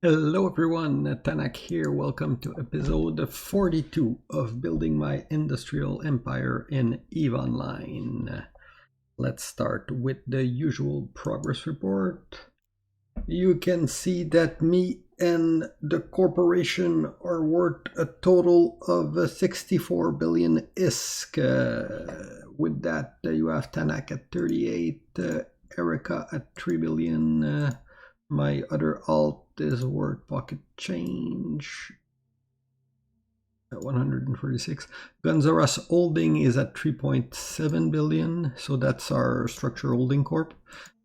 Hello everyone, Tanak here. Welcome to episode 42 of Building My Industrial Empire in EVE Online. Let's start with the usual progress report. You can see that me and the corporation are worth a total of 64 billion ISK. With that, you have Tanak at 38, Erica at 3 billion. My other alt is worth pocket change at 146. Gonzaras Holding is at 3.7 billion, so that's our structure holding corp.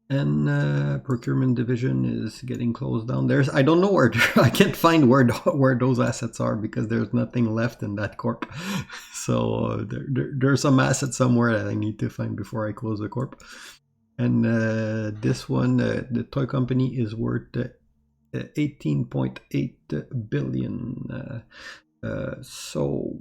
And procurement division is getting closed down. I don't know where I can't find where those assets are because there's nothing left in that corp. So there's some assets somewhere that I need to find before I close the corp. And this one, the toy company, is worth 18.8 billion. So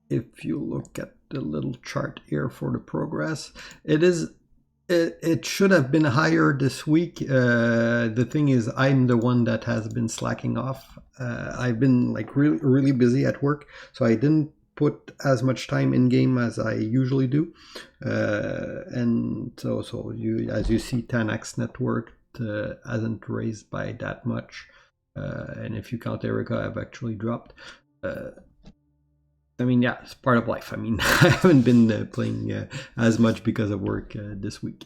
if you look at the little chart here for the progress, it should have been higher this week. The thing is, I'm the one that has been slacking off. I've been like really busy at work, so I didn't put as much time in game as I usually do, and so as you see, Tanak's network hasn't raised by that much, and if you count Erica, I've actually dropped. I mean, yeah, it's part of life. I mean, I haven't been playing as much because of work this week.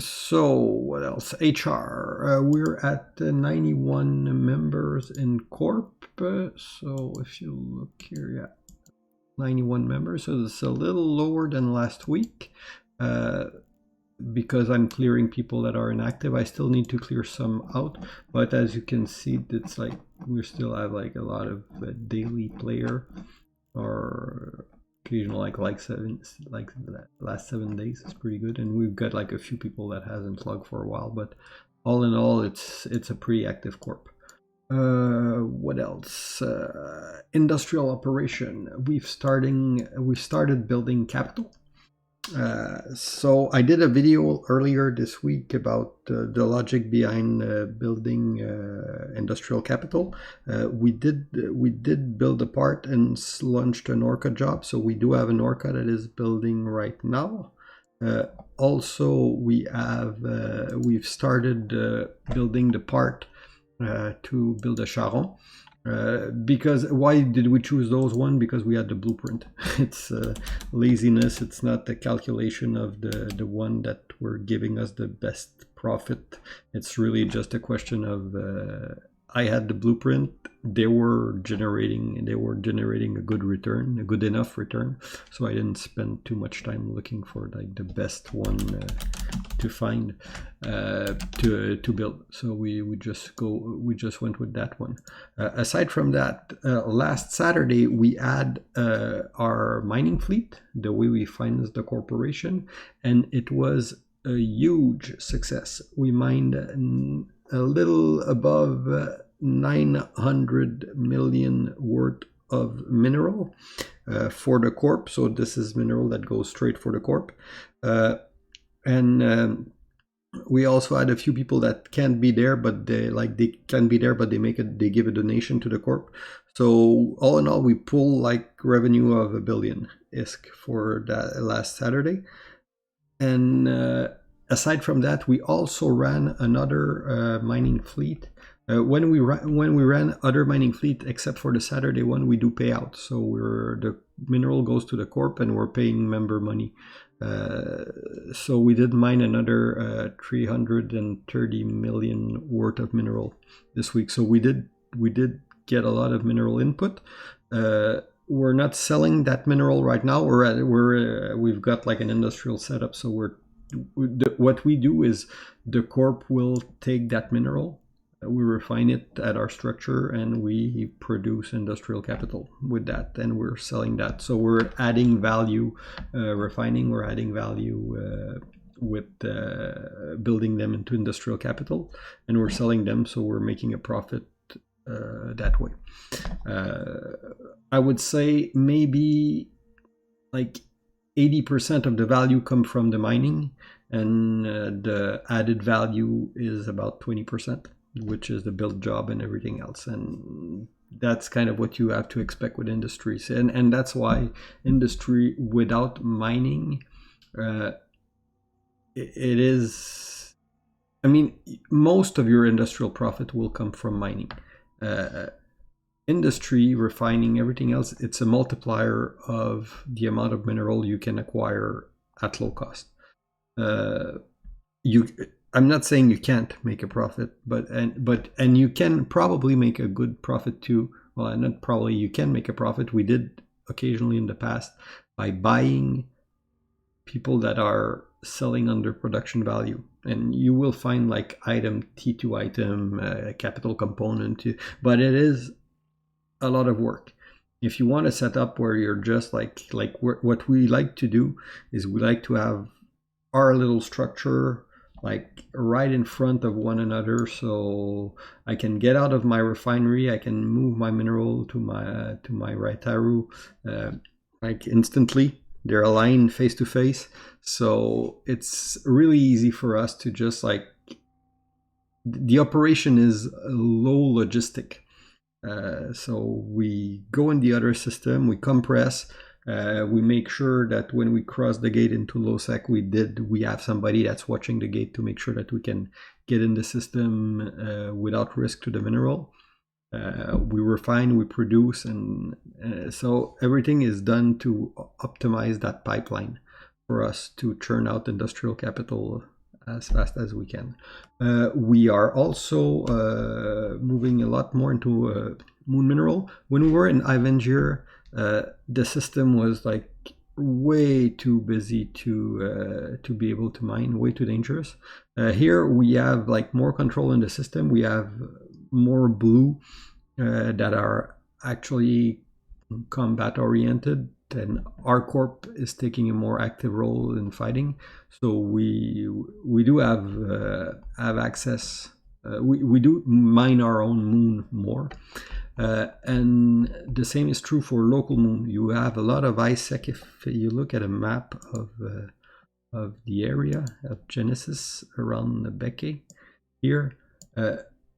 So what else? HR. We're at 91 members in Corp. So if you look here, yeah, 91 members. So it's a little lower than last week. Because I'm clearing people that are inactive. I still need to clear some out, but as you can see, it's like we still have like a lot of daily player or occasional like the last 7 days is pretty good, and we've got like a few people that hasn't logged for a while, but all in all, it's a pretty active corp. What else? Industrial operation. We've started building capital. So I did a video earlier this week about the logic behind building industrial capital. We did build a part and launched an Orca job, so we do have an Orca that is building right now. Also, we've started building the part to build a charron. Because why did we choose those one? Because we had the blueprint. It's laziness. It's not the calculation of the one that were giving us the best profit. It's really just a question of I had the blueprint. They were generating a good return, a good enough return. So I didn't spend too much time looking for like the best one to find to build. So we just went with that one. Aside from that, last Saturday we had our mining fleet, the way we finance the corporation, and it was a huge success. We mined a little above 900 million worth of mineral for the corp. So this is mineral that goes straight for the corp. And we also had a few people that can't be there, but they can be there, but they give a donation to the corp. So all in all, we pull like revenue of 1 billion ISK for that last Saturday. And aside from that, we also ran another mining fleet. When we ran other mining fleet, except for the Saturday one, we do payout. So the mineral goes to the corp, and we're paying member money. So we did mine another 330 million worth of mineral this week. So we did get a lot of mineral input. We're not selling that mineral right now. We've got like an industrial setup. So what we do is the corp will take that mineral, we refine it at our structure, and we produce industrial capital with that, and we're selling that. So we're adding value, refining. We're adding value with building them into industrial capital, and we're selling them. So we're making a profit that way. I would say maybe like 80% of the value come from the mining, and the added value is about 20%. which is the build job and everything else. And that's kind of what you have to expect with industries. And that's why industry without mining, it is, I mean, most of your industrial profit will come from mining. Industry, refining, everything else, it's a multiplier of the amount of mineral you can acquire at low cost. I'm not saying you can't make a profit, but you can probably make a good profit too. Well, not probably, you can make a profit. We did occasionally in the past by buying people that are selling under production value, and you will find like item T2 item, capital component, but it is a lot of work. If you want to set up where you're just like what we like to do is we like to have our little structure like right in front of one another, so I can get out of my refinery, I can move my mineral to my Raitaru like instantly. They're aligned face to face, so it's really easy for us to just like, the operation is low logistic. So we go in the other system, we compress, we make sure that when we cross the gate into low sec, we have somebody that's watching the gate to make sure that we can get in the system without risk to the mineral. We refine, we produce, and so everything is done to optimize that pipeline for us to churn out industrial capital as fast as we can. We are also moving a lot more into moon mineral. When we were in Ivenger, the system was like way too busy to be able to mine, way too dangerous. Here we have like more control in the system. We have more blue that are actually combat oriented, and our corp is taking a more active role in fighting. So we do have access. We do mine our own moon more, and the same is true for local moon. You have a lot of ISEC. If you look at a map of the area of Genesis around the Beke here,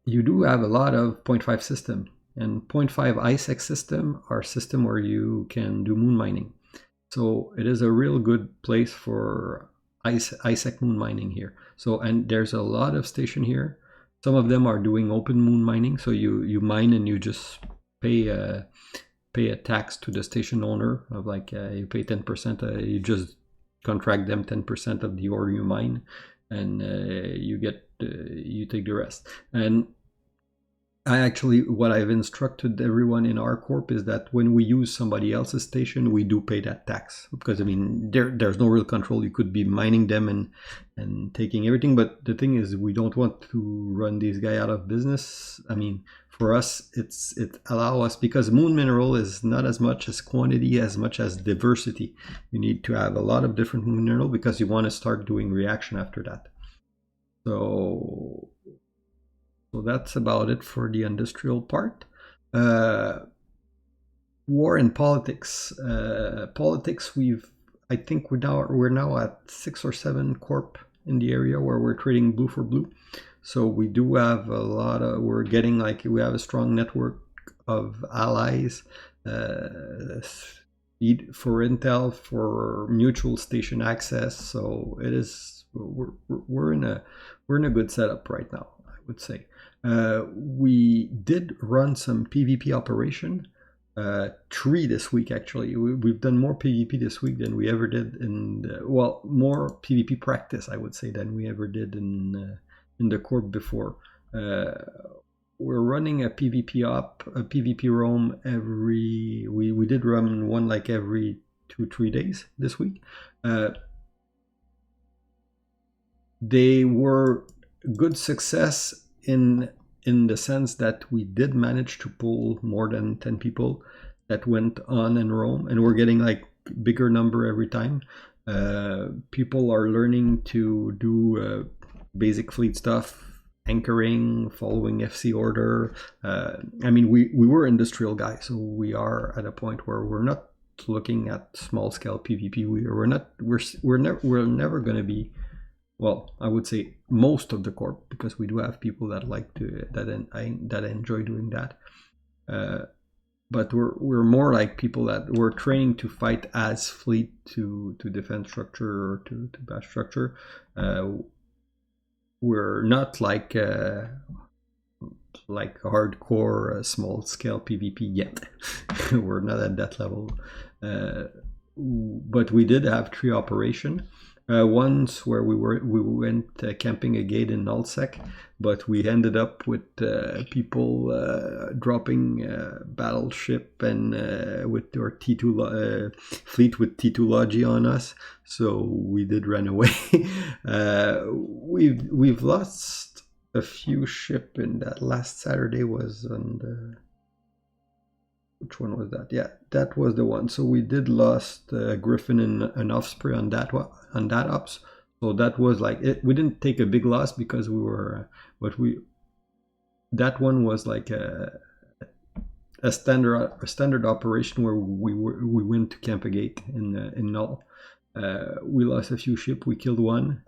you do have a lot of 0.5 system. And 0.5 ISEC system are system where you can do moon mining. So it is a real good place for ISEC moon mining here. So, and there's a lot of station here. Some of them are doing open moon mining. So you mine and you just pay a tax to the station owner of like, you pay 10%, you just contract them 10% of the ore you mine, and you take the rest. And what I've instructed everyone in our corp is that when we use somebody else's station, we do pay that tax, because I mean there's no real control. You could be mining them and taking everything, but the thing is, we don't want to run these guys out of business. I mean, for us, it allow us, because moon mineral is not as much as quantity as much as diversity. You need to have a lot of different moon mineral because you want to start doing reaction after that. So that's about it for the industrial part. War and politics. Politics, I think we're now at 6 or 7 corp in the area where we're trading blue for blue. So we do have we're getting like, we have a strong network of allies for intel, for mutual station access. So it is, we're in a good setup right now, I would say. We did run some PvP operation, 3 this week actually. We've done more PvP this week than we ever did more PvP practice, I would say, than we ever did in the corp before. We're running a PvP a PvP roam we did run one like every 2-3 days this week. They were good success in the sense that we did manage to pull more than 10 people that went on and roam, and we're getting like bigger number every time. People are learning to do basic fleet stuff, anchoring, following FC order. I mean, we were industrial guys, so we are at a point where we're not looking at small scale PvP. We're never going to be well, I would say most of the corp, because we do have people that like to that enjoy doing that. But we're more like people that we're training to fight as fleet to defend structure or to bash structure. We're not like hardcore small scale PvP yet. We're not at that level. But we did have 3 operation. Once where we went camping a gate in Nullsec, but we ended up with people dropping battleship and with our T2 fleet with T2 Logi on us, so we did run away. We've lost a few ship in that. Last Saturday was on the, which one was that? Yeah, that was the one. So we did lost Griffin and an Offspring on that one, on that ops. So that was like it. We didn't take a big loss because we were, but we, that one was like a standard operation where we went to camp a gate in Null. We lost a few ship. We killed one.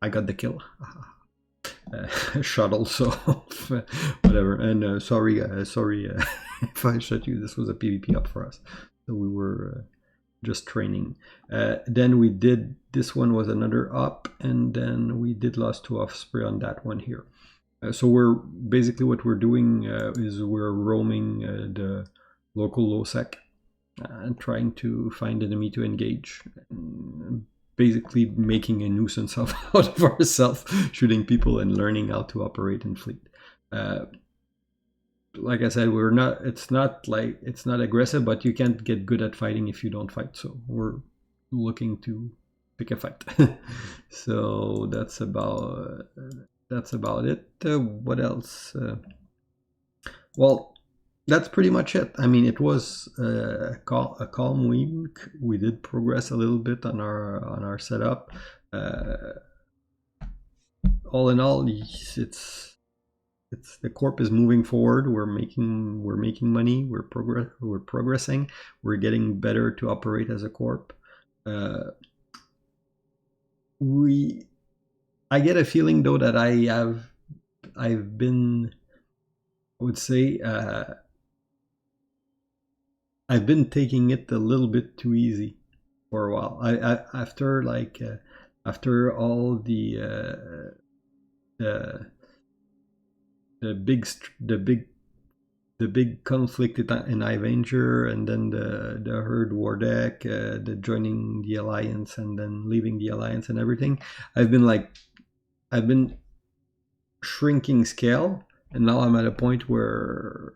I got the kill. Shuttle, so whatever. And sorry if I shot you. This was a PvP up for us, so we were just training. Then we did, this one was another up, and then we did lost 2 Offspring on that one here. So we're basically, what we're doing is we're roaming the local lowsec and trying to find enemy to engage. Basically making a nuisance out of ourselves, shooting people and learning how to operate in fleet. Like I said, we're not. It's not aggressive, but you can't get good at fighting if you don't fight. So we're looking to pick a fight. So that's about it. What else? Well, that's pretty much it. I mean, it was a calm week. We did progress a little bit on our setup. All in all, it's the corp is moving forward. We're making money. We're progressing. We're getting better to operate as a corp. I get a feeling though that I've been, I would say, I've been taking it a little bit too easy for a while. After all the big conflict in Avenger, and then the herd war deck, the joining the alliance and then leaving the alliance and everything, I've been shrinking scale, and now I'm at a point where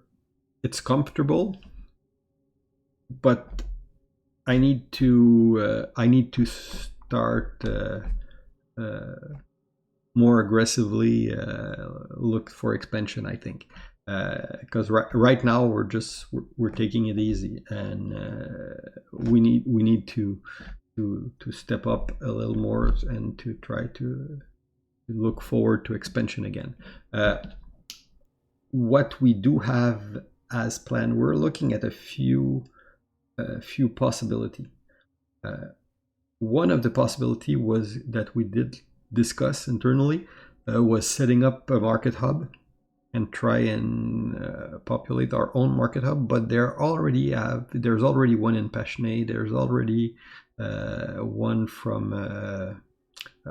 it's comfortable, but I need to start more aggressively look for expansion, I think, because right now we're taking it easy, and we need to step up a little more and to try to look forward to expansion again. What we do have as planned, we're looking at a few possibility. One of the possibility was that we did discuss internally was setting up a market hub and try and populate our own market hub. But there's already one in Pachene. There's already one from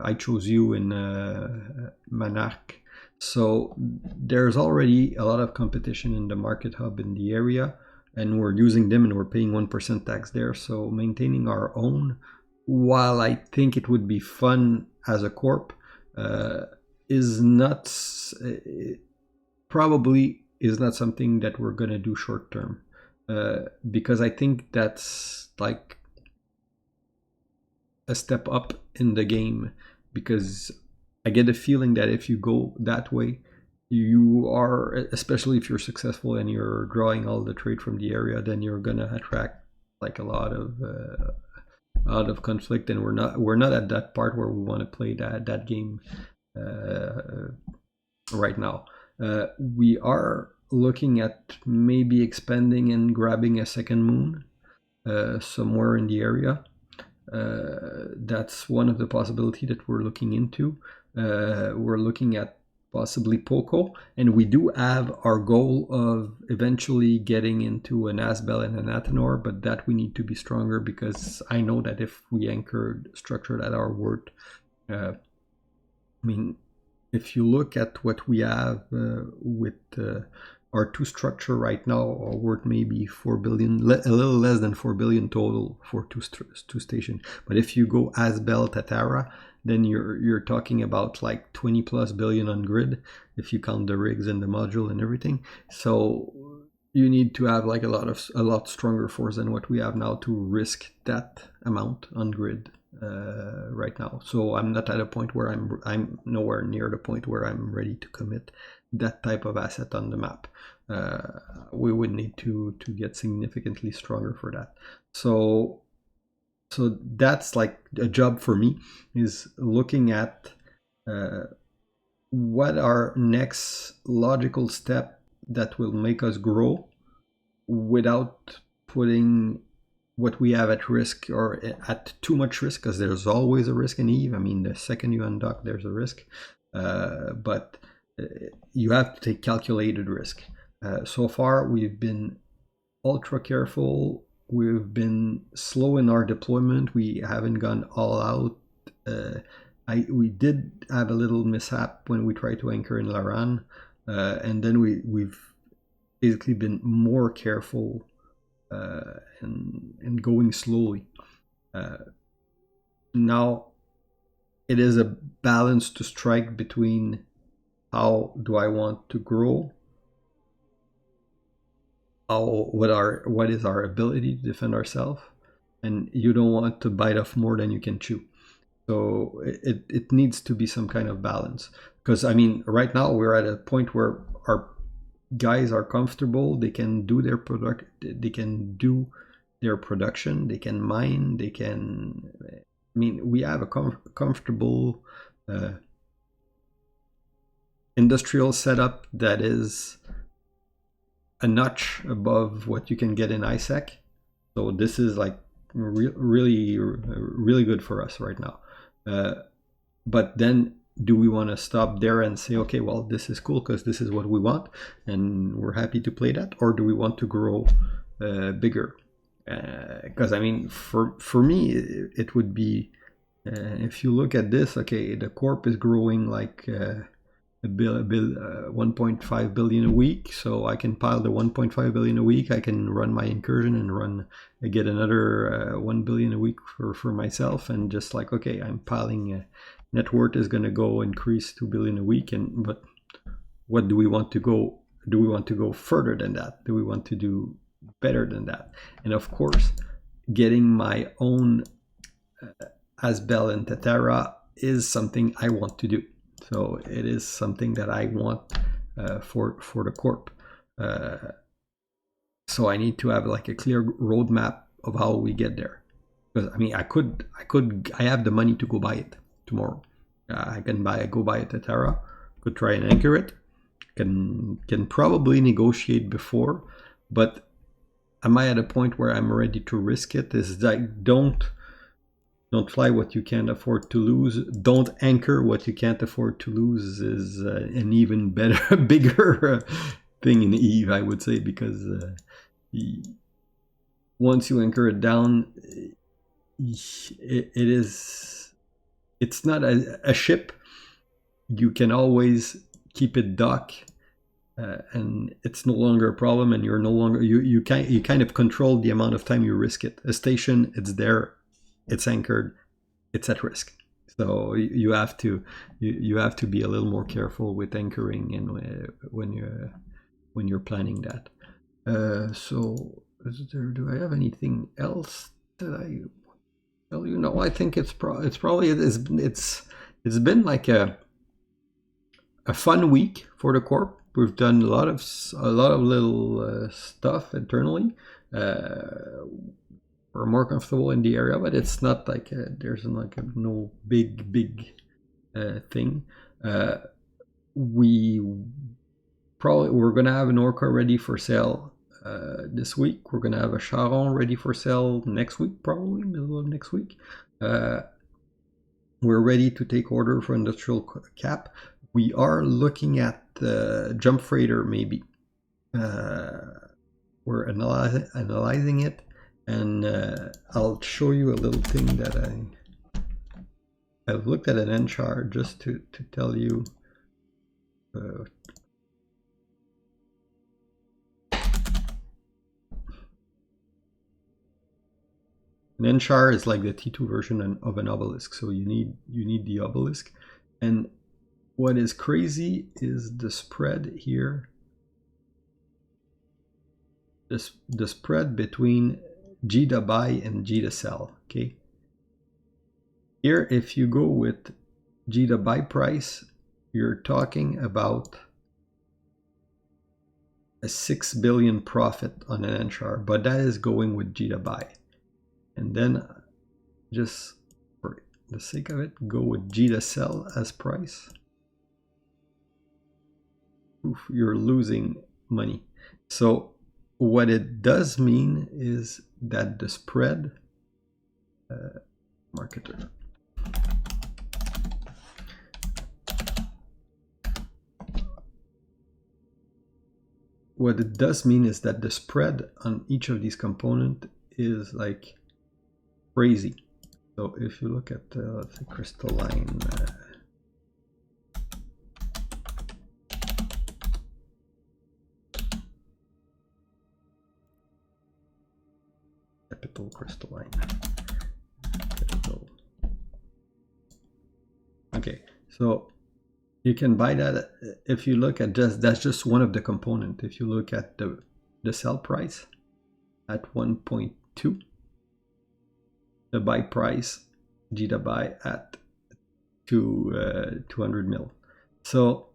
I Chose You in Manarc. So there's already a lot of competition in the market hub in the area, and we're using them and we're paying 1% tax there. So maintaining our own, while I think it would be fun as a corp, is not, probably is not something that we're gonna do short term, because I think that's like a step up in the game, because I get a feeling that if you go that way, you are, especially if you're successful and you're drawing all the trade from the area, then you're gonna attract like a lot of conflict, and we're not at that part where we want to play that game right now. We are looking at maybe expanding and grabbing a second moon somewhere in the area. That's one of the possibility that we're looking into. We're looking at possibly Poco, and we do have our goal of eventually getting into an Asbel and an Athanor, but that we need to be stronger, because I know that if we anchored structure that are worth, I mean, if you look at what we have with our two structure right now are worth maybe 4 billion, a little less than 4 billion total for two station. But if you go Asbel Tatara, then you're talking about like 20 plus billion on grid if you count the rigs and the module and everything. So you need to have like a lot stronger force than what we have now to risk that amount on grid right now. So I'm not at a point where I'm nowhere near the point where I'm ready to commit that type of asset on the map. We would need to get significantly stronger for that. So that's like a job for me, is looking at what our next logical step that will make us grow without putting what we have at risk or at too much risk, because there's always a risk in Eve. I mean, the second you undock, there's a risk, but you have to take calculated risk. So far, we've been ultra careful. We've been slow in our deployment. We haven't gone all out. We did have a little mishap when we tried to anchor in Laran, and then we've basically been more careful and going slowly. Now, it is a balance to strike between how do I want to grow, what is our ability to defend ourselves, and you don't want to bite off more than you can chew. So it needs to be some kind of balance, because I mean, right now we're at a point where our guys are comfortable. They can do their production, they can mine, they can, I mean, we have a comfortable industrial setup that is a notch above what you can get in ISEC. So this is like really good for us right now. But then do we want to stop there and say, okay, well, this is cool because this is what we want and we're happy to play that? Or do we want to grow bigger? Because I mean, for me, it would be, if you look at this, okay, the corp is growing like 1.5 billion a week, so I can pile the 1.5 billion a week. I can run my incursion and get another 1 billion a week for myself, and just like, okay, I'm piling. Net worth is going to go increase 2 billion a week, but what do we want to go? Do we want to go further than that? Do we want to do better than that? And of course, getting my own Asbel and Tatara is something I want to do. So it is something that I want for the corp. So I need to have like a clear roadmap of how we get there. Because I mean, I have the money to go buy it tomorrow. I can go buy a Tatara. Could try and anchor it. Can probably negotiate before, but am I at a point where I'm ready to risk it? Is like, don't fly what you can't afford to lose. Don't anchor what you can't afford to lose is an even better, bigger thing in Eve, I would say, because once you anchor it down, it's not a ship. You can always keep it dock, and it's no longer a problem, and you're no longer, you kind of control the amount of time you risk it. A station, it's there, it's anchored, it's at risk. So you have to be a little more careful with anchoring and when you're planning that. So do I have anything else that I tell you? No, I think it's been like a fun week for the corp. We've done a lot of little stuff internally. We're more comfortable in the area, but it's not like there's like no big thing. We're gonna have an Orca ready for sale this week. We're gonna have a charron ready for sale next week, probably middle of next week. We're ready to take order for industrial cap. We are looking at jump freighter maybe. We're analyzing it, and I'll show you a little thing that I've looked at an NCHAR just to tell you. An NCHAR is like the T2 version of an obelisk, so you need the obelisk. And what is crazy is the spread here. The spread between G to buy and G to sell. Okay. Here, if you go with G to buy price, you're talking about a 6 billion profit on an NCHAR, but that is going with G to buy. And then, just for the sake of it, go with G to sell as price. Oof, you're losing money. So what it does mean is that the spread, marketer. What it does mean is that the spread on each of these components is like crazy. So if you look at let's say crystalline, capital crystalline, capital. Okay, so you can buy that if you look at that's just one of the components. If you look at the sell price at 1.2. The buy price, G to buy at 200 mil. So,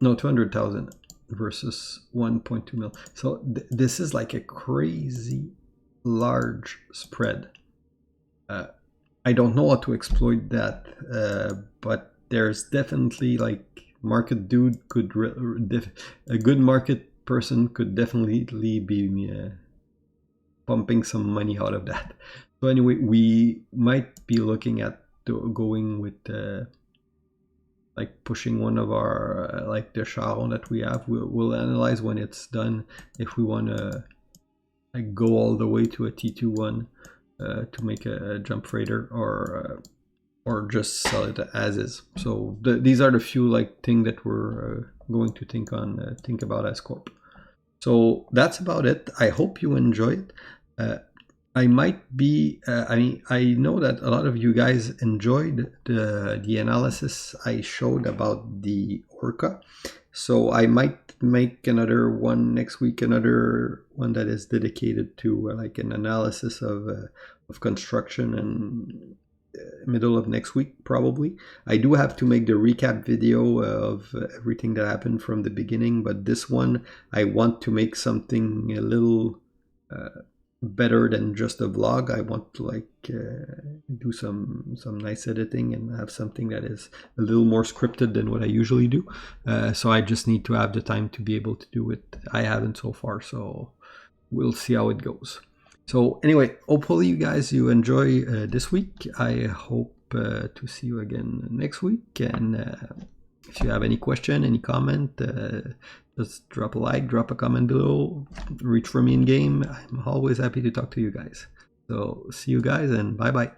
no, 200,000 versus 1.2 mil. So this is like a crazy large spread. I don't know how to exploit that, but there's definitely like market dude could, a good market person could definitely be pumping some money out of that. So anyway, we might be looking at going with like pushing one of our like the charron that we have. We'll analyze when it's done if we want to like go all the way to a T2 one to make a jump freighter, or just sell it as is. So these are the few like things that we're going to think about as Corp. So that's about it. I hope you enjoyed. I might be, I know that a lot of you guys enjoyed the analysis I showed about the Orca. So I might make another one next week, another one that is dedicated to like an analysis of construction, and middle of next week probably. I do have to make the recap video of everything that happened from the beginning, but this one I want to make something a little better than just a vlog. I want to like do some nice editing and have something that is a little more scripted than what I usually do. So I just need to have the time to be able to do it. I haven't so far, so we'll see how it goes. So anyway, hopefully you enjoy this week. I hope to see you again next week. And if you have any question, any comment, just drop a like, drop a comment below, reach for me in game. I'm always happy to talk to you guys. So see you guys, and bye bye.